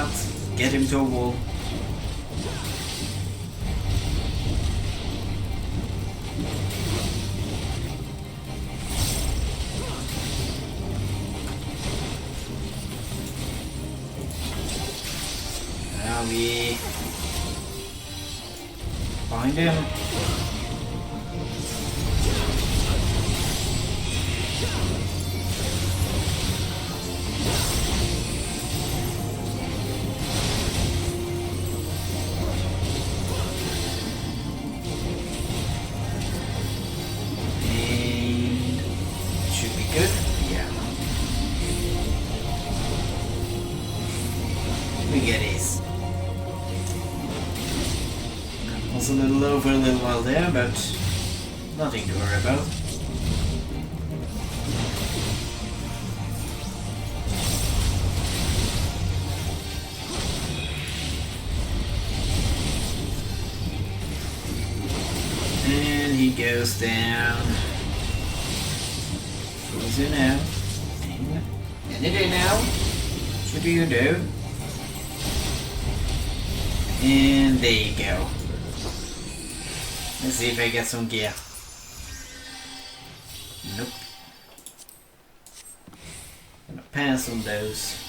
out. Get him to a wall. Now we find him. A little low for a little while there, but nothing to worry about. And he goes down. Who's in now? Anything now? What do you do? And there you go. Let's see if I get some gear. Nope. Gonna pass on those.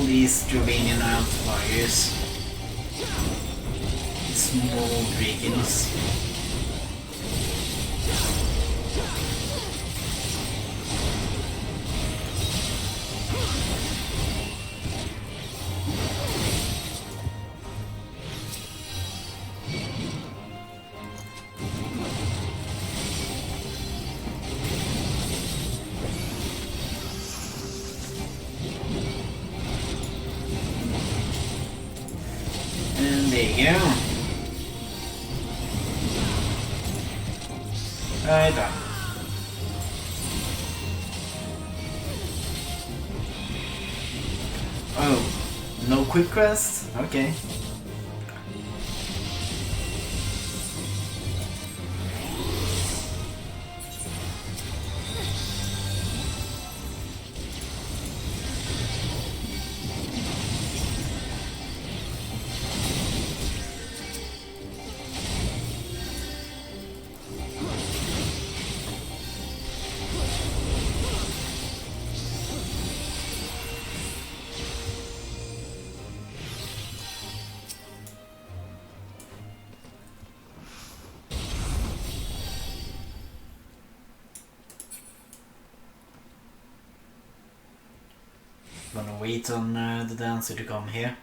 These Jovanian outflyers, small dragons. There you go. Right on. Oh, no quick quest? Okay. Gonna wait on the dancer to come here.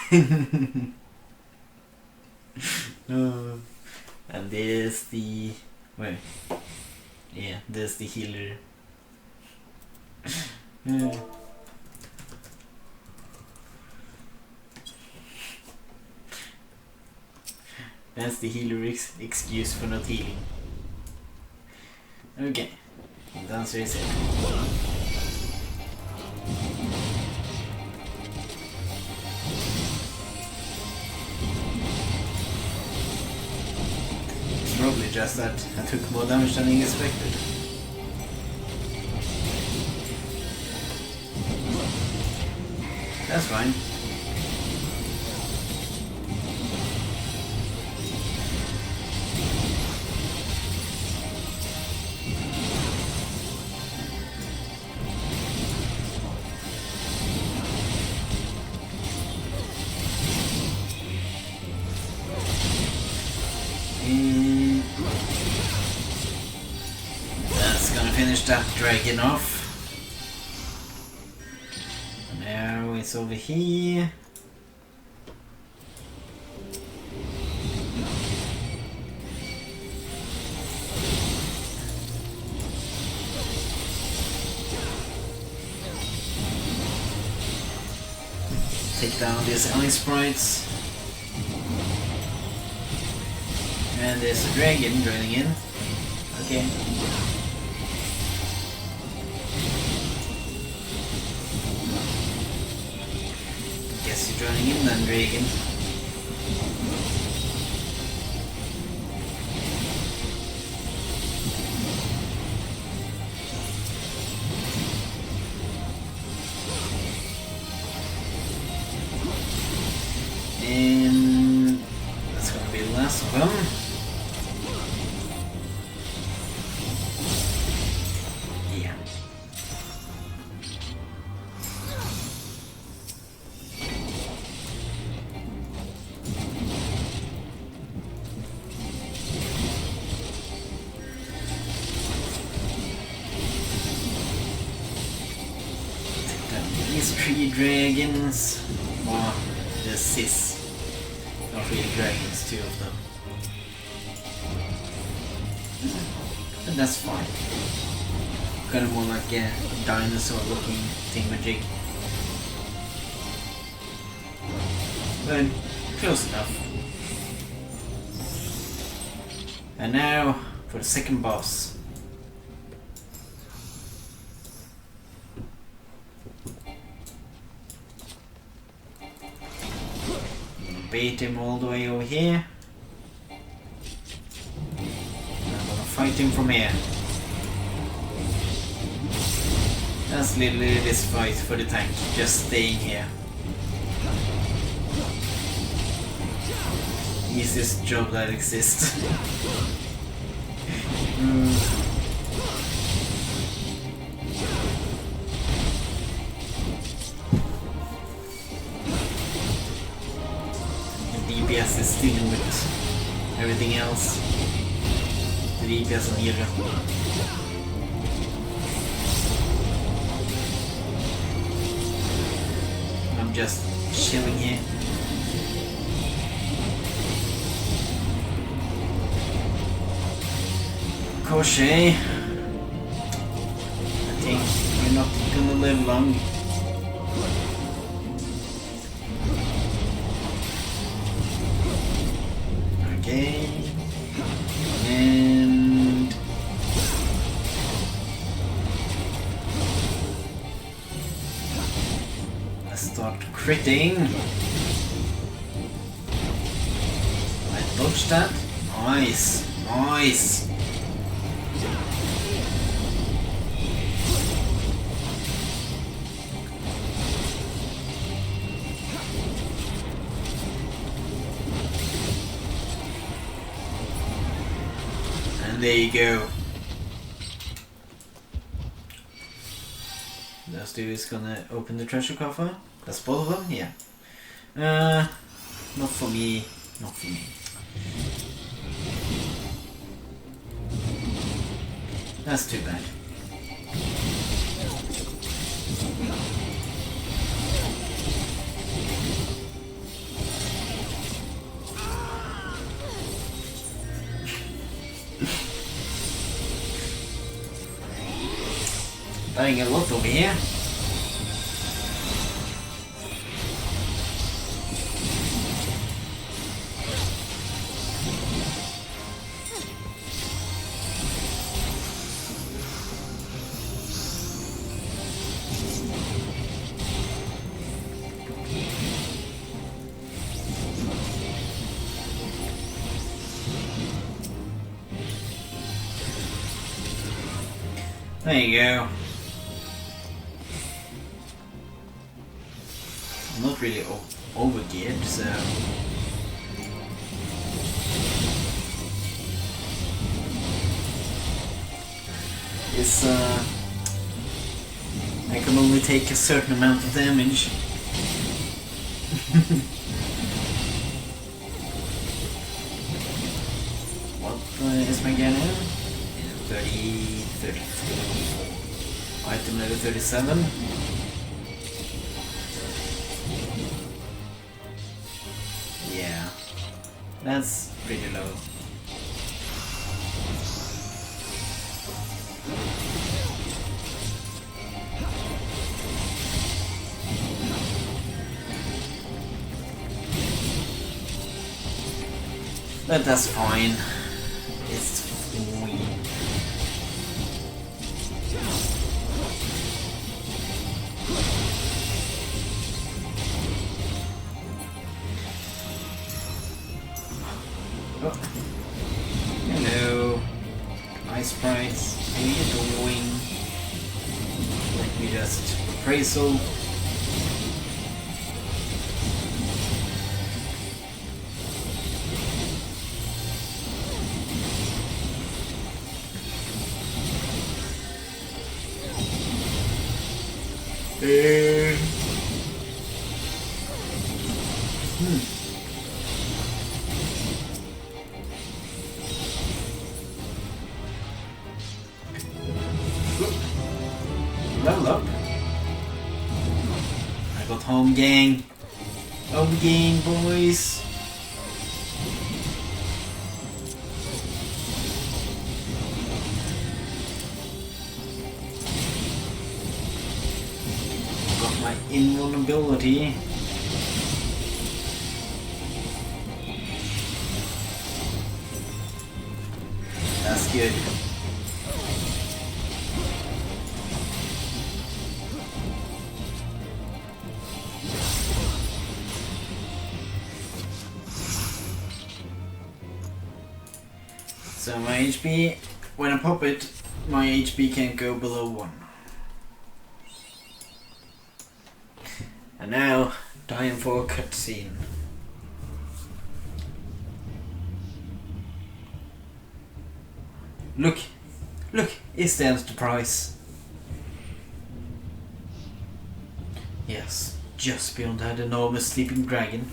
And there's the... wait. Yeah, there's the healer. That's the healer excuse for not healing. Okay, the answer is it. It's probably just that I took more damage than expected. That's fine. That's gonna finish that dragon off. Now it's over here. Take down these ice sprites. And there's a dragon joining in. Okay. Guess you're joining in then, dragon. And that's gonna be the last of them. Yeah. Take down these 3 dragons. Or the sis. Not really dragons, 2 of them. But that's fine. Kind of more like a dinosaur looking thingamajig. But close enough. And now for the second boss. Bait him all the way over here. And I'm gonna fight him from here. That's literally this fight for the tank, just staying here. Easiest job that exists. DPS is dealing with everything else. The DPS on here. I'm just chilling here. Crochet. I think you're not gonna live long. Okay, and let's start critting. I dodged that. Nice, nice. There you go. This dude is gonna open the treasure coffer. That's both of them? Yeah. Not for me. Not for me. That's too bad. Dying a lot over here. There you go. I'm not really overgeared, so it's I can only take a certain amount of damage. What is my gun now? 34. Item level 37. Yeah, that's pretty low. But that's fine. It's fine. Oh. Hello. Ice sprites. How you doing? Let me just appraisal. Level up. I got home gang. Home gang, boys. Got my invulnerability. That's good. So my HP, when I pop it, my HP can't go below 1. And now, time for a cutscene. Look, it's the Enterprise. Yes, just beyond that enormous sleeping dragon.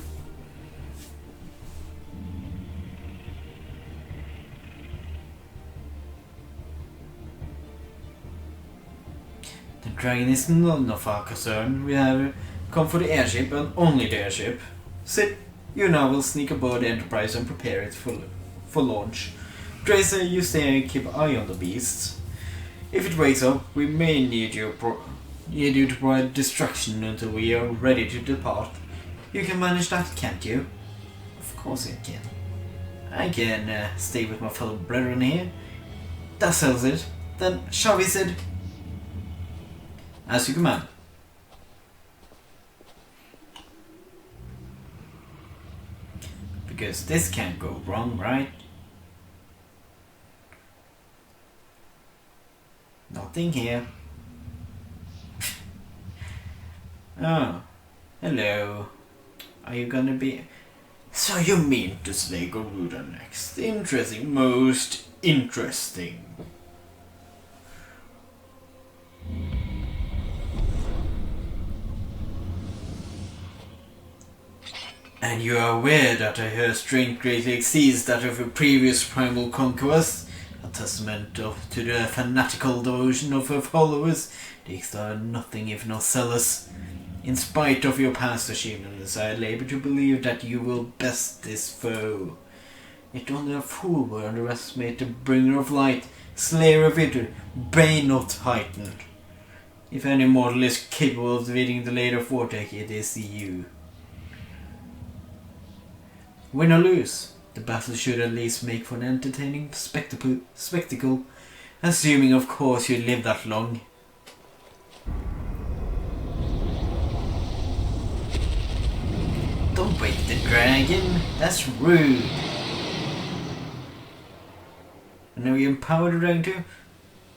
The dragon is none of our concern. We have come for the airship and only the airship. Sit, you now will sneak aboard the Enterprise and prepare it for launch. Drazor, you stay and keep an eye on the beasts. If it wakes up, we may need you to provide distraction until we are ready to depart. You can manage that, can't you? Of course I can. I can stay with my fellow brethren here. That settles it. Then, shall we, Sid? As you command. Because this can't go wrong, right? Nothing here. Oh, hello. Are you gonna be... So you mean to slay Garuda next? Interesting, most interesting. And you are aware that her strength greatly exceeds that of her previous primal conquerors, a testament to the fanatical devotion of her followers. These are nothing if not zealous. In spite of your past achievements, I labor to believe that you will best this foe. Yet only a fool will underestimate the bringer of light, slayer of victory, bane not heightened. If any mortal is capable of defeating the Lady of Vortex, it is you. Win or lose, the battle should at least make for an entertaining spectacle, assuming of course you live that long. Don't wake the dragon, that's rude. And now you empower the dragon too?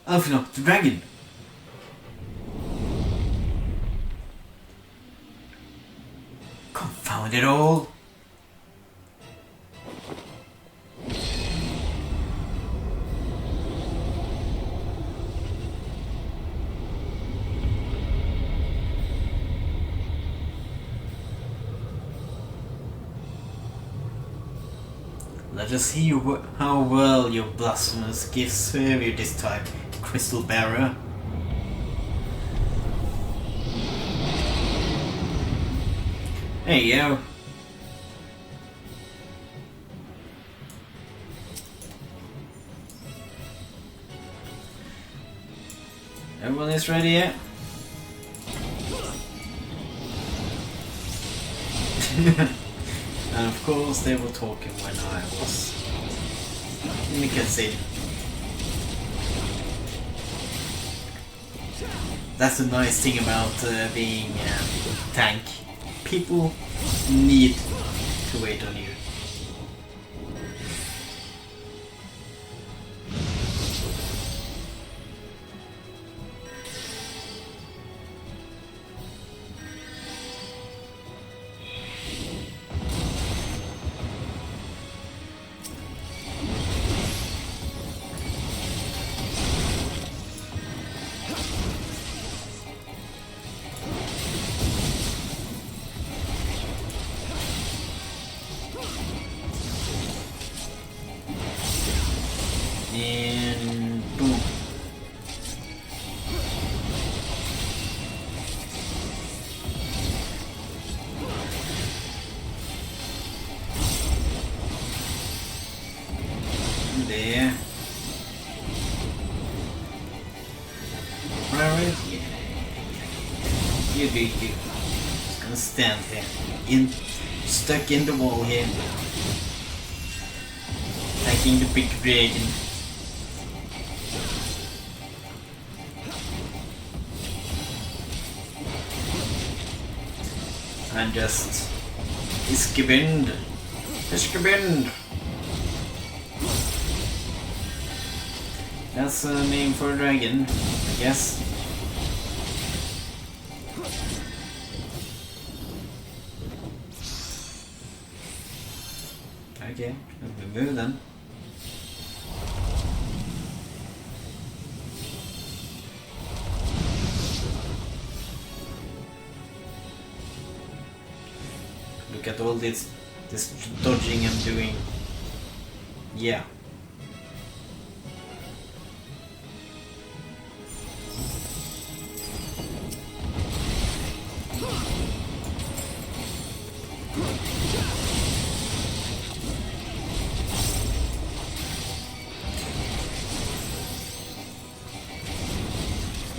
Oh no, the dragon! Confound it all! Let us see how well your blasphemous gifts serve you this time, Crystal Bearer. Hey yo. Everyone is ready yet? And of course they were talking when I was in the cutscene. That's the nice thing about being a tank. People need to wait on you. And boom. There. Alright, yeah. You do you. Just gonna stand here. Stuck in the wall here. Attacking the big dragon. And just Iskibind. Iskibind. That's a name for a dragon, I guess. Okay, we move then. Look at all this dodging I'm doing. Yeah.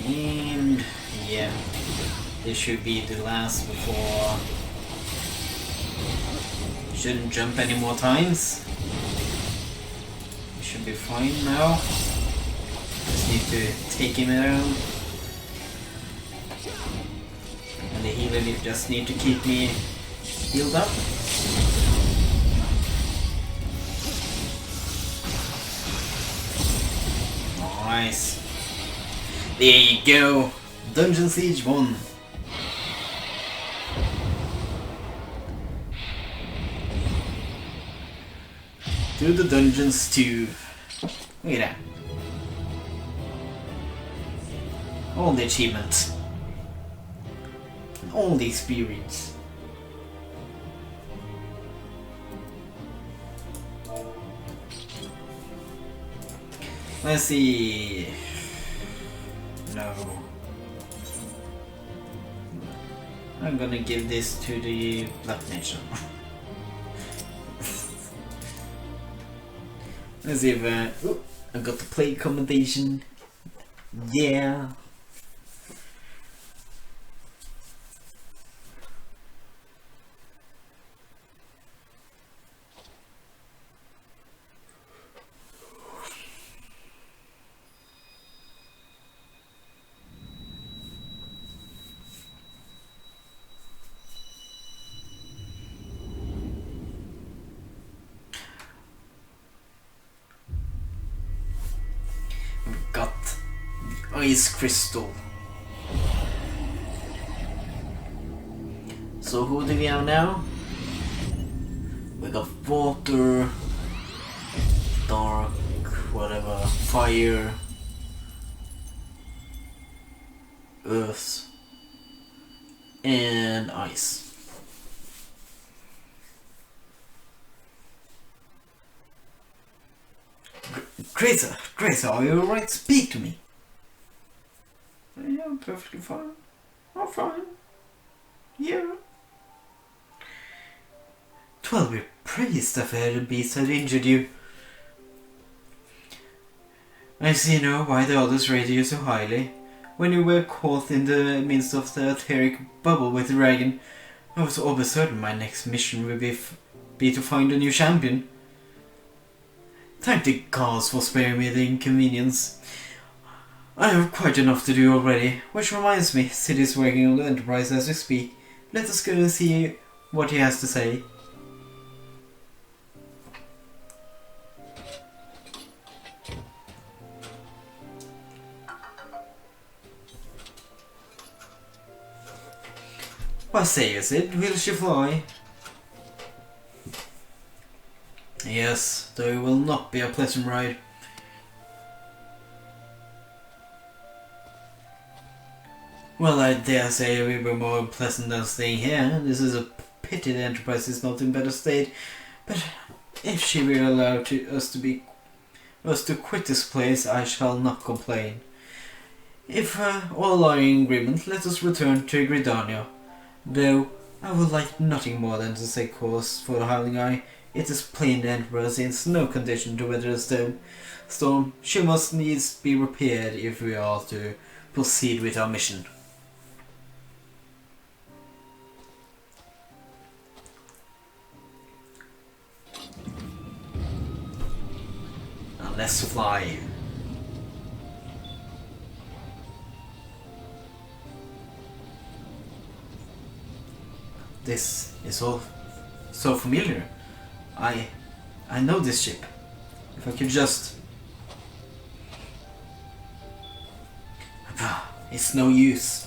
And yeah, this should be the last before. Shouldn't jump any more times. Should be fine now. Just need to take him around. And the healer just need to keep me healed up. Nice. There you go. Dungeon Siege 1. To the dungeons too. Look at that. All the achievements. And all the experience. Let's see. No. I'm gonna give this to the Black Nation. Let's see if I got the play accommodation. Yeah. Got the ice crystal. So who do we have now? We got water, dark, whatever, fire, earth, and ice. Drazor, are you alright? Speak to me. Yeah, I'm perfectly fine. I'm fine. Yeah. 12 we praised after the beast had injured you. I see now why the others rated you so highly. When you were caught in the midst of the etheric bubble with the dragon, I was always certain my next mission would be to find a new champion. Thank the gods for sparing me the inconvenience. I have quite enough to do already, which reminds me, Sid is working on the Enterprise as we speak. Let us go and see what he has to say. What say you, Sid? Will she fly? Yes, though it will not be a pleasant ride. Well, I dare say it will be more pleasant than staying here. This is a pity the Enterprise is not in better state. But if she will allow us to quit this place, I shall not complain. If all are in agreement, let us return to Gridania. Though I would like nothing more than to take course for the Howling Eye. It is plain the Enterprise is in no condition to weather the storm. She must needs be repaired if we are to proceed with our mission. Now let's fly. This is all so familiar. I know this ship. If I could just... It's no use.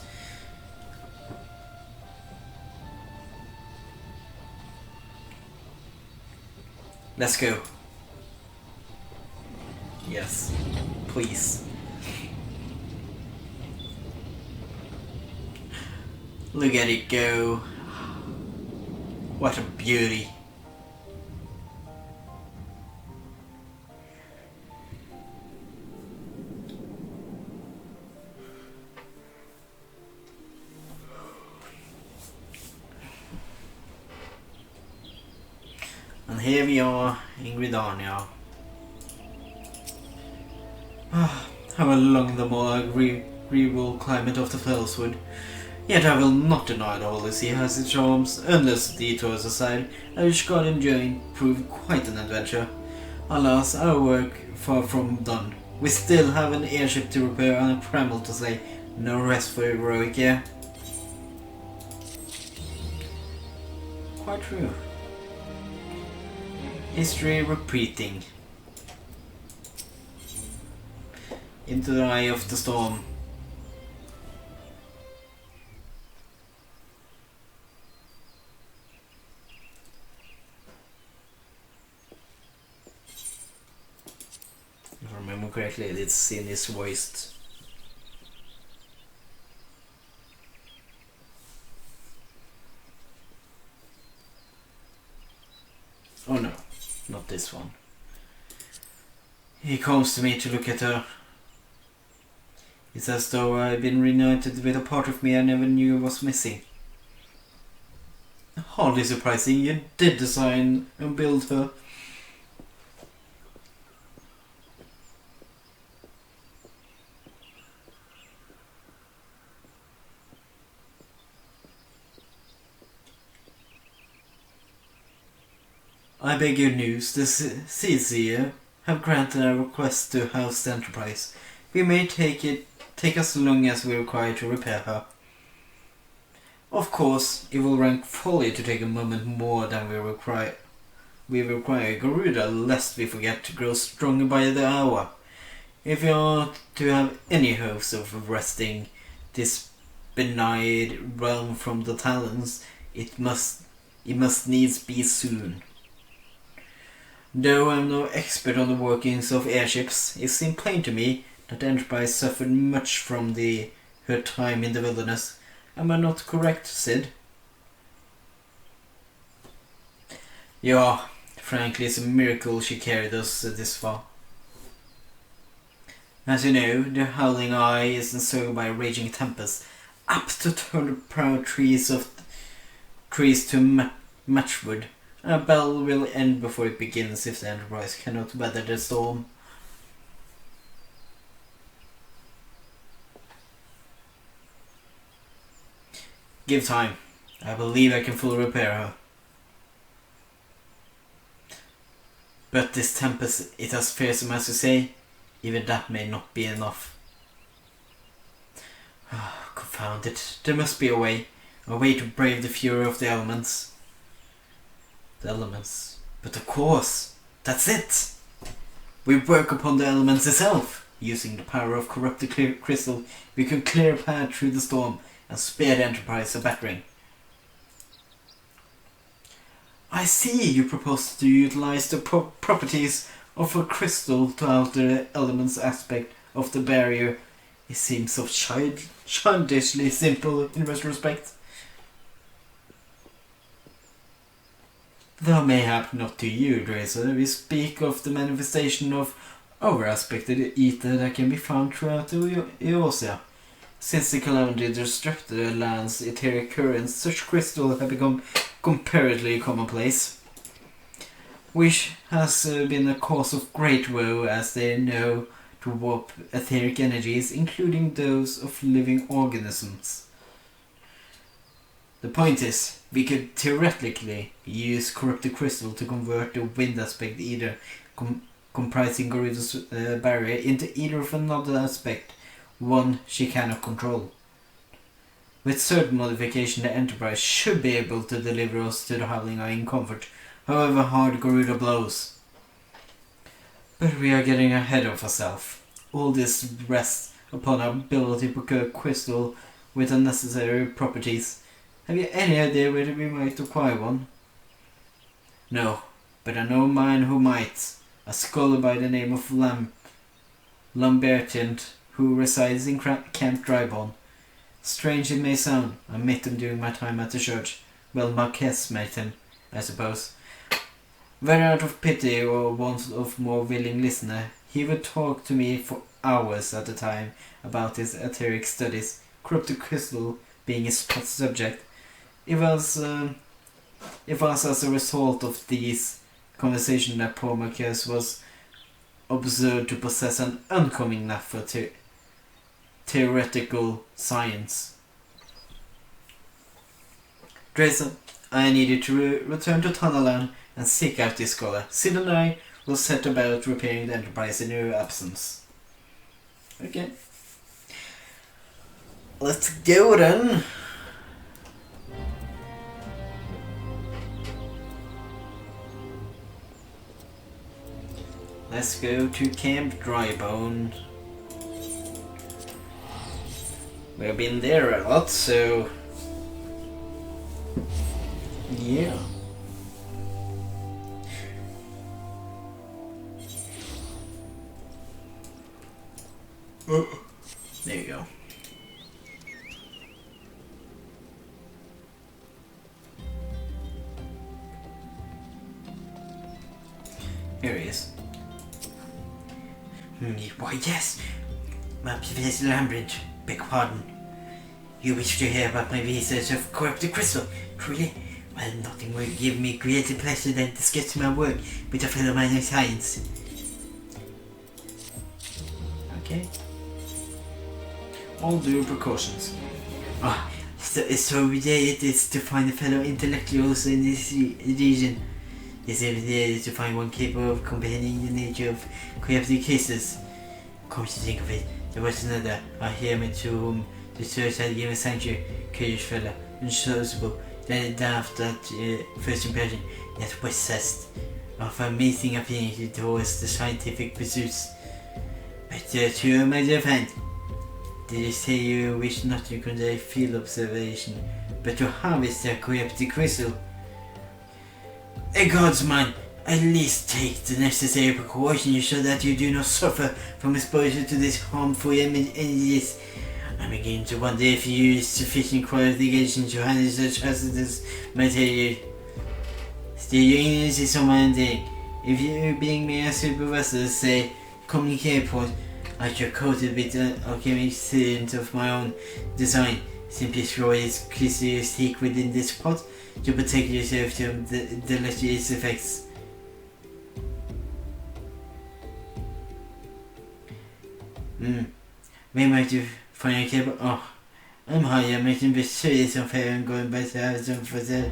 Let's go. Yes, please. Look at it go. What a beauty. And here we are in Gridania. How along the more agreeable climate of the Fellswood. Yet I will not deny the Holy See has its charms, unless detours aside, which Guardian journey proved quite an adventure. Alas, our work far from done. We still have an airship to repair and a primal to slay. No rest for heroic here. Quite true. History repeating. Into the eye of the storm. If I remember correctly, it's in his waist. Oh no, not this one. He comes to me to look at her. It's as though I've been reunited with a part of me I never knew was missing. Hardly surprising, you did design and build her. I beg your news, the Seaseer have granted our request to house the Enterprise. We may take as long as we require to repair her. Of course, it will rank folly to take a moment more than we require. We require Garuda, lest we forget to grow stronger by the hour. If we are to have any hopes of wresting this benign realm from the Talons, it must needs be soon. Though I am no expert on the workings of airships, it seemed plain to me that the Enterprise suffered much from her time in the wilderness. Am I not correct, Sid? Yeah, frankly, it's a miracle she carried us this far. As you know, the Howling Eye is encircled by a raging tempest, apt to turn the proud trees to matchwood. A battle will end before it begins if the Enterprise cannot weather the storm. Give time. I believe I can fully repair her. But this tempest is as fearsome as you say. Even that may not be enough. Oh, confound it. There must be a way to brave the fury of the elements. The elements. But of course, that's it. We work upon the elements itself. Using the power of corrupted crystal, we can clear a path through the storm and spare the Enterprise a battering. I see you propose to utilize the properties of a crystal to alter the elements aspect of the barrier. It seems so childishly simple in retrospect. Though mayhap not to you, Drazor, we speak of the manifestation of our aspect of the ether that can be found throughout the Eosia. Since the calamity disrupted the land's etheric currents, such crystals have become comparatively commonplace, which has been a cause of great woe, as they know to warp etheric energies, including those of living organisms. The point is, we could theoretically use corrupted crystal to convert the wind aspect, either comprising Garuda's barrier, into either of another aspect, one she cannot control. With certain modification, the Enterprise should be able to deliver us to the Howling Eye in comfort, however hard Garuda blows. But we are getting ahead of ourselves. All this rests upon our ability to procure crystal with the necessary properties. Have you any idea whether we might acquire one? No, but I know a man who might. A scholar by the name of Lambertian, who resides in Camp Reborn. Strange it may sound, I met him during my time at the church. Well, Marquez met him, I suppose. Whether out of pity or want of more willing listener, he would talk to me for hours at a time about his etheric studies, corrupted crystal being his pet subject. It was as a result of these conversations that poor Marquez was observed to possess an uncommon knack for theoretical science. Drazor, I need you to return to Tunnelland and seek out this scholar. Sid and I will set about repairing the Enterprise in your absence. Okay. Let's go then. Let's go to Camp Drybone. We've been there a lot, so yeah. There you go. Here he is. Why, yes. Professor Lambridge, beg pardon. You wish to hear about my research of corrupted crystal, truly? Well, nothing would give me greater pleasure than discussing my work with a fellow man of science. Okay. All due precautions. So rare it is to find a fellow intellectuals in this region. It's even rare to find one capable of comprehending the nature of corrupted cases. Come to think of it, there was another, I hear me to whom the church had given sanctuary, curious fellow, unsociable, then after that first impression, yet possessed of amazing affinity towards the scientific pursuits. But to my dear friend, did you say you wish not to conduct field observation, but to harvest the corrupted crystal? A God's man, at least take the necessary precautions so that you do not suffer from exposure to these harmful energies. I'm beginning to wonder if you use sufficient qualifications to handle such hazardous material. Still, your ignorance is on one thing. If you, being me a supervisor, say, communicate point, I shall coat it with an alchemic sealant of my own design. Simply throw its crystal stick within this pot to protect yourself from the deleterious effects. Where might you find a cable? Oh, I'm high, I'm making the serious affair and going by the house for that.